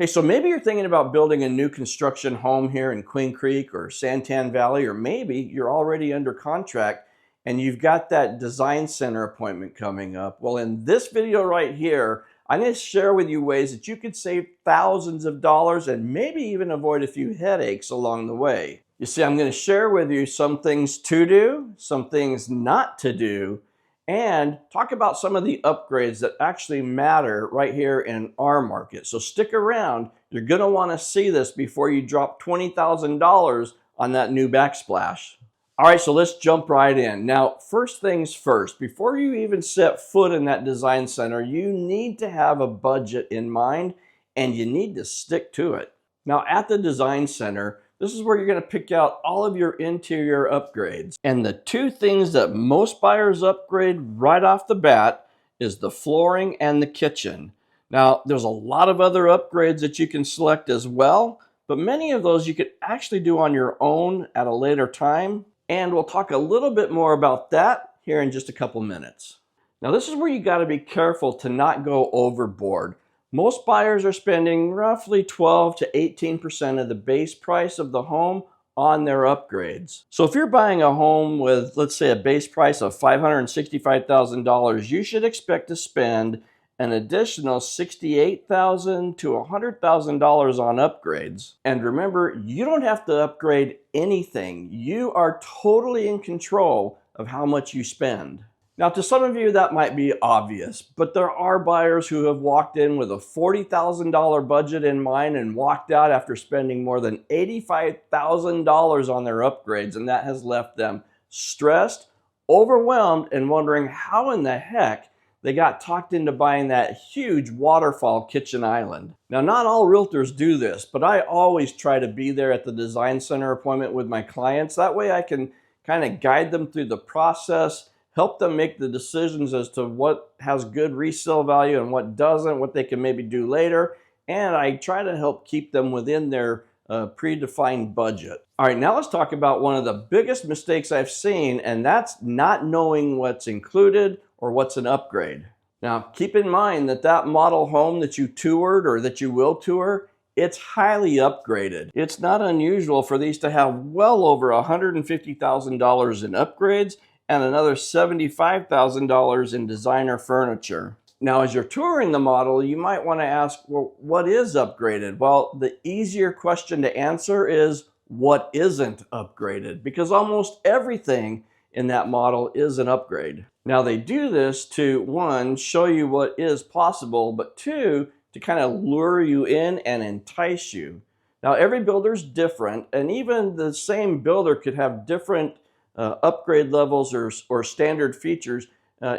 Hey, so maybe you're thinking about building a new construction home here in Queen Creek or Santan Valley, or maybe you're already under contract and you've got that design center appointment coming up. Well, in this video right here, I'm going to share with you ways that you could save thousands of dollars and maybe even avoid a few headaches along the way. You see, I'm going to share with you some things to do, some things not to do, and talk about some of the upgrades that actually matter right here in our market. So stick around. You're going to want to see this before you drop $20,000 on that new backsplash. All right, so let's jump right in. Now, first things first, before you even set foot in that design center, you need to have a budget in mind and you need to stick to it. Now, at the design center, this is where you're going to pick out all of your interior upgrades. And the two things that most buyers upgrade right off the bat is the flooring and the kitchen. Now, there's a lot of other upgrades that you can select as well, but many of those you could actually do on your own at a later time. And we'll talk a little bit more about that here in just a couple minutes. Now, this is where you got to be careful to not go overboard. Most buyers are spending roughly 12 to 18% of the base price of the home on their upgrades. So if you're buying a home with, let's say, a base price of $565,000, you should expect to spend an additional $68,000 to $100,000 on upgrades. And remember, you don't have to upgrade anything. You are totally in control of how much you spend. Now, to some of you, that might be obvious, but there are buyers who have walked in with a $40,000 budget in mind and walked out after spending more than $85,000 on their upgrades, and that has left them stressed, overwhelmed, and wondering how in the heck they got talked into buying that huge waterfall kitchen island. Now, not all realtors do this, but I always try to be there at the design center appointment with my clients. That way I can kind of guide them through the process, help them make the decisions as to what has good resale value and what doesn't, what they can maybe do later. And I try to help keep them within their predefined budget. All right, now let's talk about one of the biggest mistakes I've seen, and that's not knowing what's included or what's an upgrade. Now, keep in mind that that model home that you toured or that you will tour, it's highly upgraded. It's not unusual for these to have well over $150,000 in upgrades and another $75,000 in designer furniture. Now, as you're touring the model, you might want to ask, well, what is upgraded? Well, the easier question to answer is what isn't upgraded, because almost everything in that model is an upgrade. Now, they do this to, one, show you what is possible, but two, to kind of lure you in and entice you. Now, every builder's different, and even the same builder could have different upgrade levels or standard features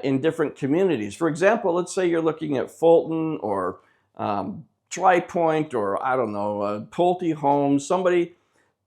in different communities. For example, let's say you're looking at Fulton or Tri-Point or, I don't know, Pulte Homes.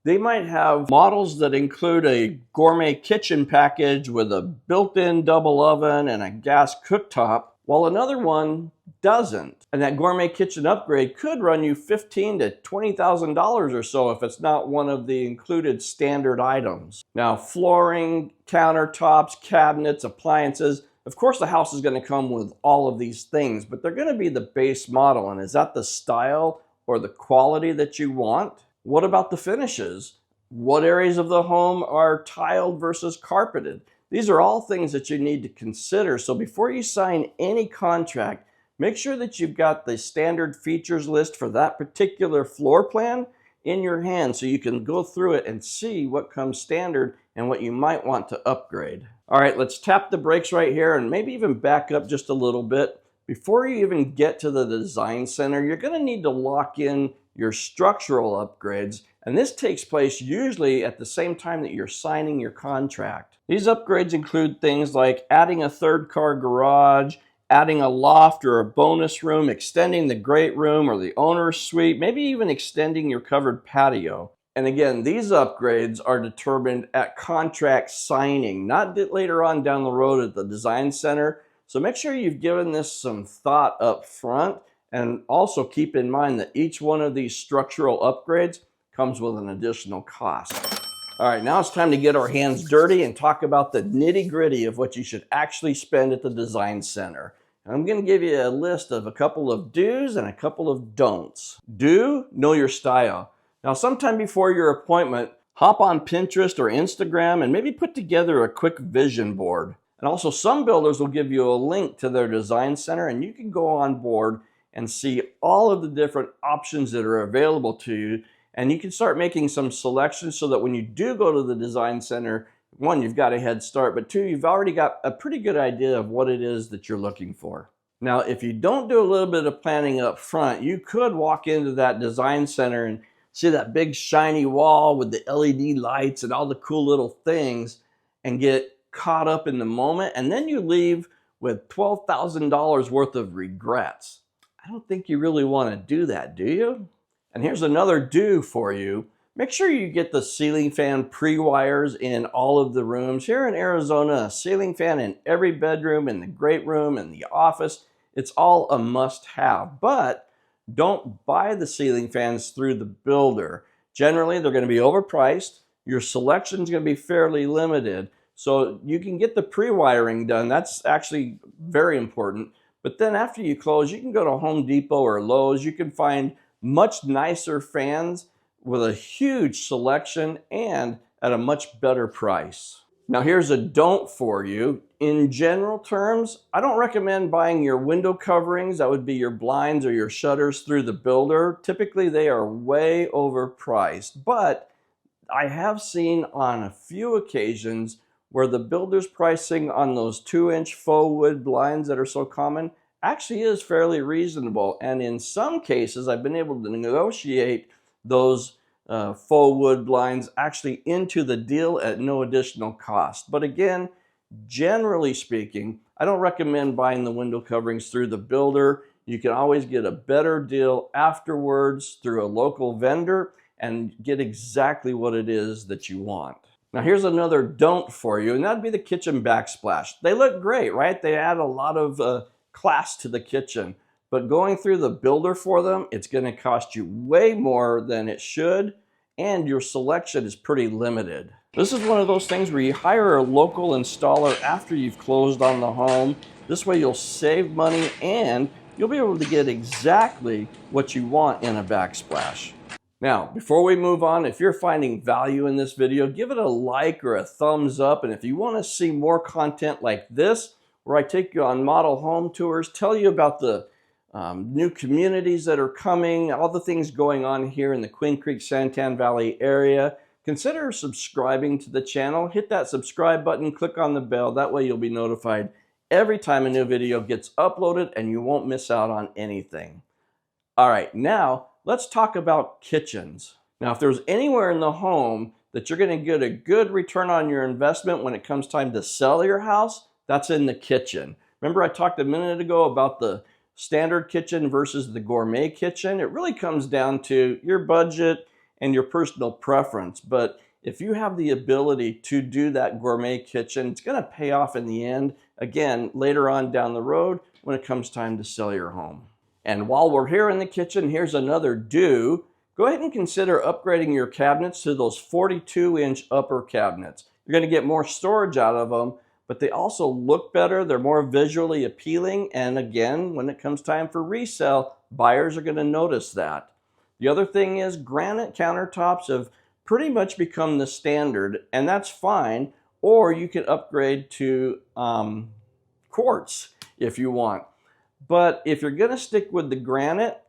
They might have models that include a gourmet kitchen package with a built-in double oven and a gas cooktop, while another one doesn't. And that gourmet kitchen upgrade could run you $15,000 to $20,000 or so if it's not one of the included standard items. Now, flooring, countertops, cabinets, appliances, of course the house is going to come with all of these things, but they're going to be the base model. And is that the style or the quality that you want? What about the finishes? What areas of the home are tiled versus carpeted? These are all things that you need to consider. So before you sign any contract, make sure that you've got the standard features list for that particular floor plan in your hand so you can go through it and see what comes standard and what you might want to upgrade. All right, let's tap the brakes right here and maybe even back up just a little bit. Before you even get to the design center, you're going to need to lock in your structural upgrades, and this takes place usually at the same time that you're signing your contract. These upgrades include things like adding a third car garage, adding a loft or a bonus room, extending the great room or the owner's suite, maybe even extending your covered patio. And again, these upgrades are determined at contract signing, not later on down the road at the design center. So make sure you've given this some thought up front, and also keep in mind that each one of these structural upgrades comes with an additional cost. All right, now it's time to get our hands dirty and talk about the nitty-gritty of what you should actually spend at the design center. I'm going to give you a list of a couple of do's and a couple of don'ts. Do, know your style. Now, sometime before your appointment, hop on Pinterest or Instagram and maybe put together a quick vision board. And also, some builders will give you a link to their design center, and you can go on board and see all of the different options that are available to you. And you can start making some selections so that when you do go to the design center, one, you've got a head start, but two, you've already got a pretty good idea of what it is that you're looking for. Now, if you don't do a little bit of planning up front, you could walk into that design center and see that big shiny wall with the LED lights and all the cool little things and get caught up in the moment, and then you leave with $12,000 worth of regrets. I don't think you really want to do that, do you? And here's another do for you. Make sure you get the ceiling fan pre-wires in all of the rooms. Here in Arizona, a ceiling fan in every bedroom, in the great room, in the office, it's all a must-have. But don't buy the ceiling fans through the builder. Generally, they're going to be overpriced. Your selection is going to be fairly limited. So you can get the pre-wiring done. That's actually very important. But then after you close, you can go to Home Depot or Lowe's. You can find much nicer fans with a huge selection and at a much better price. Now here's a don't for you. In general terms, I don't recommend buying your window coverings, that would be your blinds or your shutters, through the builder. Typically they are way overpriced, but I have seen on a few occasions where the builder's pricing on those 2-inch faux wood blinds that are so common actually is fairly reasonable. And in some cases, I've been able to negotiate those faux wood blinds actually into the deal at no additional cost. But again, generally speaking, I don't recommend buying the window coverings through the builder. You can always get a better deal afterwards through a local vendor and get exactly what it is that you want. Now here's another don't for you, and that'd be the kitchen backsplash. They look great, right? They add a lot of class to the kitchen. But going through the builder for them, it's going to cost you way more than it should, and your selection is pretty limited. This is one of those things where you hire a local installer after you've closed on the home. This way you'll save money and you'll be able to get exactly what you want in a backsplash. Now, before we move on, if you're finding value in this video, give it a like or a thumbs up. And if you want to see more content like this, where I take you on model home tours, tell you about the new communities that are coming, all the things going on here in the Queen Creek, Santan Valley area, consider subscribing to the channel. Hit that subscribe button, click on the bell. That way you'll be notified every time a new video gets uploaded and you won't miss out on anything. All right, now let's talk about kitchens. Now, if there's anywhere in the home that you're going to get a good return on your investment when it comes time to sell your house, that's in the kitchen. Remember I talked a minute ago about the standard kitchen versus the gourmet kitchen? It really comes down to your budget and your personal preference. But if you have the ability to do that gourmet kitchen, it's going to pay off in the end, again, later on down the road when it comes time to sell your home. And while we're here in the kitchen, here's another do. Go ahead and consider upgrading your cabinets to those 42-inch upper cabinets. You're going to get more storage out of them, but they also look better. They're more visually appealing. And again, when it comes time for resale, buyers are going to notice that. The other thing is granite countertops have pretty much become the standard, and that's fine. Or you can upgrade to quartz if you want. But if you're going to stick with the granite,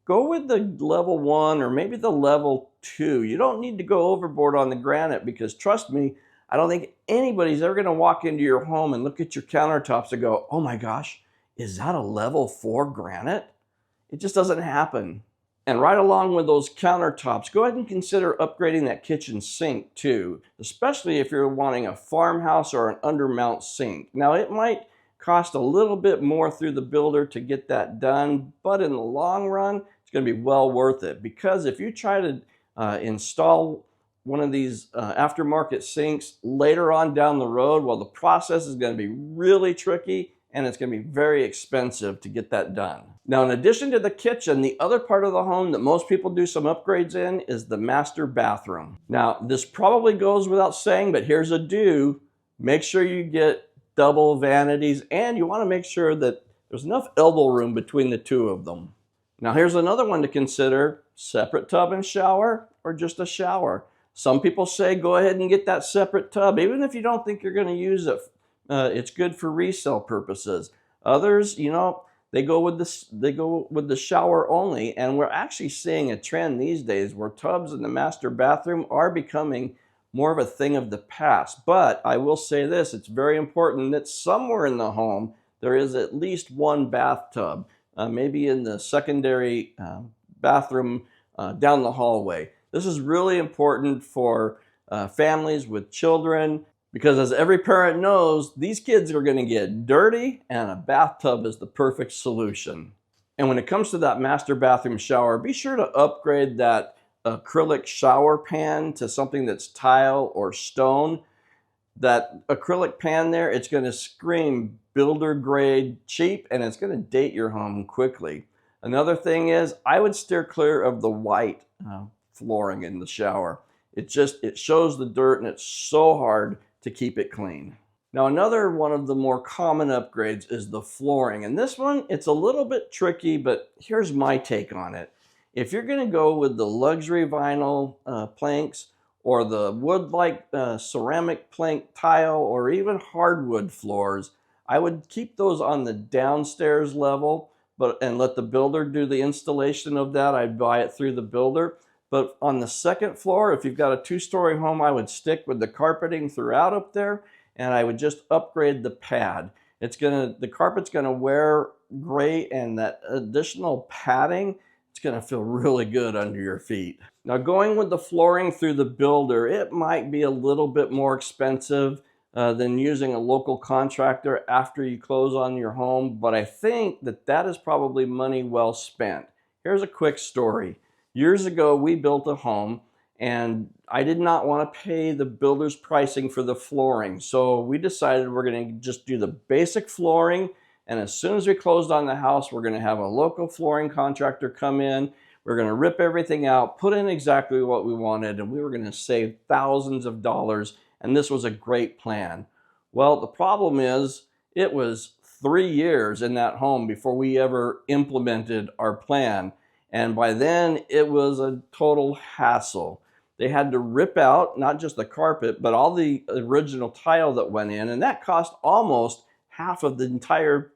go with the level 1 or maybe the level 2. You don't need to go overboard on the granite, because trust me, I don't think anybody's ever going to walk into your home and look at your countertops and go, oh my gosh, is that a level 4 granite? It just doesn't happen. And right along with those countertops, go ahead and consider upgrading that kitchen sink too, especially if you're wanting a farmhouse or an undermount sink. Now, it might cost a little bit more through the builder to get that done, but in the long run, it's going to be well worth it, because if you try to install one of these aftermarket sinks later on down the road, well, the process is going to be really tricky and it's going to be very expensive to get that done. Now, in addition to the kitchen, the other part of the home that most people do some upgrades in is the master bathroom. Now, this probably goes without saying, but here's a do. Make sure you get double vanities, and you want to make sure that There's enough elbow room between the two of them. Now here's another one to consider: separate tub and shower, or just a shower. Some people say go ahead and get that separate tub, even if you don't think you're going to use it. It's good for resale purposes. Others, they go with this. They go with the shower only, and we're actually seeing a trend these days where tubs in the master bathroom are becoming more of a thing of the past. But I will say this: it's very important that somewhere in the home there is at least one bathtub, maybe in the secondary bathroom down the hallway. This is really important for families with children, because as every parent knows, these kids are going to get dirty, and a bathtub is the perfect solution. And when it comes to that master bathroom shower, be sure to upgrade that acrylic shower pan to something that's tile or stone. That acrylic pan there, it's going to scream builder grade cheap, and it's going to date your home quickly. Another thing is, I would steer clear of the white flooring in the shower. It shows the dirt, and it's so hard to keep it clean. Now another one of the more common upgrades is the flooring, and this one, it's a little bit tricky, but here's my take on it. If you're going to go with the luxury vinyl planks, or the wood-like ceramic plank tile, or even hardwood floors, I would keep those on the downstairs level, and let the builder do the installation of that. I'd buy it through the builder. But on the second floor, if you've got a 2-story home, I would stick with the carpeting throughout up there, and I would just upgrade the pad. The carpet's gonna wear great, and that additional padding, it's gonna feel really good under your feet. Now, going with the flooring through the builder, it might be a little bit more expensive than using a local contractor after you close on your home, but I think that is probably money well spent. Here's a quick story. Years ago, we built a home, and I did not want to pay the builder's pricing for the flooring, so we decided we're going to just do the basic flooring. And as soon as we closed on the house, we're going to have a local flooring contractor come in. We're going to rip everything out, put in exactly what we wanted, and we were going to save thousands of dollars. And this was a great plan. Well, the problem is, it was 3 years in that home before we ever implemented our plan. And by then, it was a total hassle. They had to rip out not just the carpet, but all the original tile that went in, and that cost almost half of the entire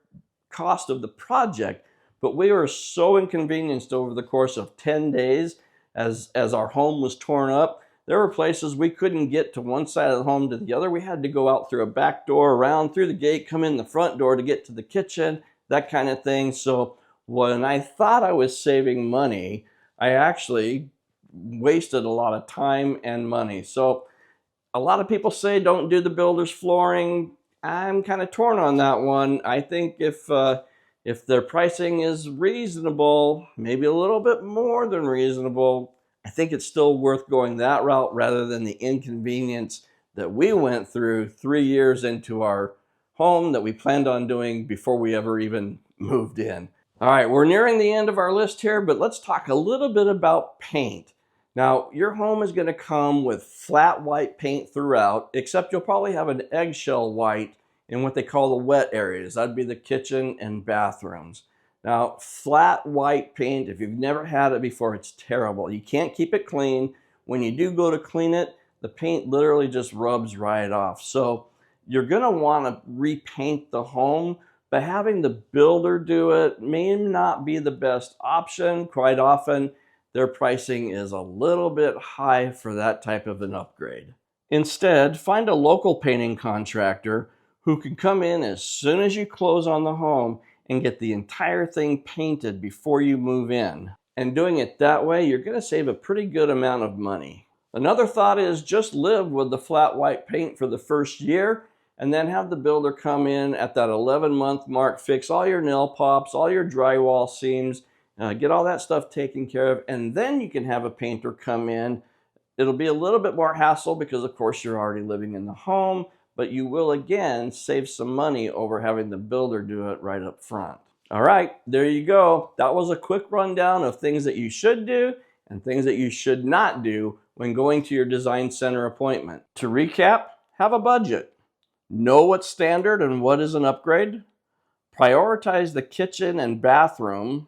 cost of the project. But we were so inconvenienced over the course of 10 days as our home was torn up. There were places we couldn't get to one side of the home to the other. We had to go out through a back door, around through the gate, come in the front door to get to the kitchen, that kind of thing. So when I thought I was saving money, I actually wasted a lot of time and money. So a lot of people say don't do the builder's flooring. I'm kind of torn on that one. I think if their pricing is reasonable, maybe a little bit more than reasonable, I think it's still worth going that route rather than the inconvenience that we went through 3 years into our home that we planned on doing before we ever even moved in. All right, we're nearing the end of our list here, but let's talk a little bit about paint. Now, your home is going to come with flat white paint throughout, except you'll probably have an eggshell white in what they call the wet areas. That'd be the kitchen and bathrooms. Now, flat white paint, if you've never had it before, it's terrible. You can't keep it clean. When you do go to clean it, the paint literally just rubs right off. So you're going to want to repaint the home, but having the builder do it may not be the best option. Quite often, their pricing is a little bit high for that type of an upgrade. Instead, find a local painting contractor who can come in as soon as you close on the home and get the entire thing painted before you move in. And doing it that way, you're going to save a pretty good amount of money. Another thought is just live with the flat white paint for the first year, and then have the builder come in at that 11-month mark, fix all your nail pops, all your drywall seams, get all that stuff taken care of, and then you can have a painter come in. It'll be a little bit more hassle because, of course, you're already living in the home, but you will, again, save some money over having the builder do it right up front. All right, there you go. That was a quick rundown of things that you should do and things that you should not do when going to your design center appointment. To recap, have a budget. Know what's standard and what is an upgrade. Prioritize the kitchen and bathroom,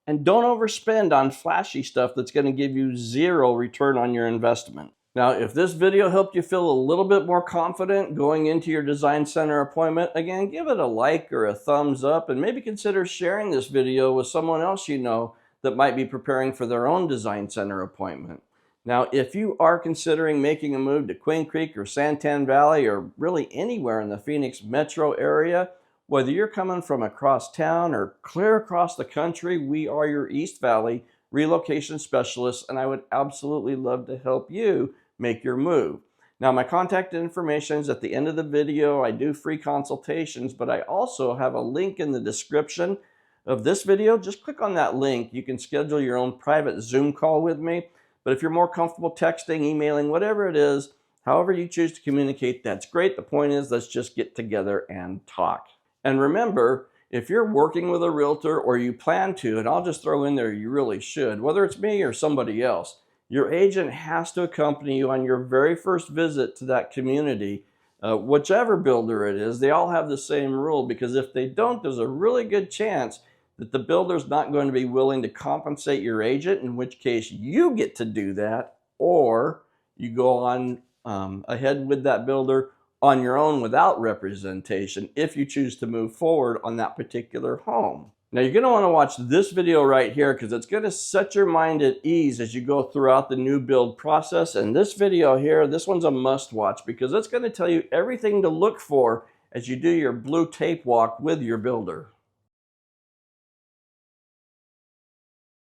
and don't overspend on flashy stuff that's going to give you zero return on your investment. Now, if this video helped you feel a little bit more confident going into your design center appointment, again, give it a like or a thumbs up, and maybe consider sharing this video with someone else you know that might be preparing for their own design center appointment. Now, if you are considering making a move to Queen Creek or Santan Valley or really anywhere in the Phoenix metro area, whether you're coming from across town or clear across the country, we are your East Valley relocation specialists, and I would absolutely love to help you make your move. Now, my contact information is at the end of the video. I do free consultations, but I also have a link in the description of this video. Just click on that link. You can schedule your own private Zoom call with me. But if you're more comfortable texting, emailing, whatever it is, however you choose to communicate, that's great. The point is, let's just get together and talk. And remember, if you're working with a realtor or you plan to, and I'll just throw in there, you really should, whether it's me or somebody else, your agent has to accompany you on your very first visit to that community. Whichever builder it is, they all have the same rule, because if they don't, there's a really good chance that the builder's not going to be willing to compensate your agent, in which case you get to do that, or you go on ahead with that builder on your own without representation if you choose to move forward on that particular home. Now, you're going to want to watch this video right here, because it's going to set your mind at ease as you go throughout the new build process. And this video here, this one's a must watch, because it's going to tell you everything to look for as you do your blue tape walk with your builder.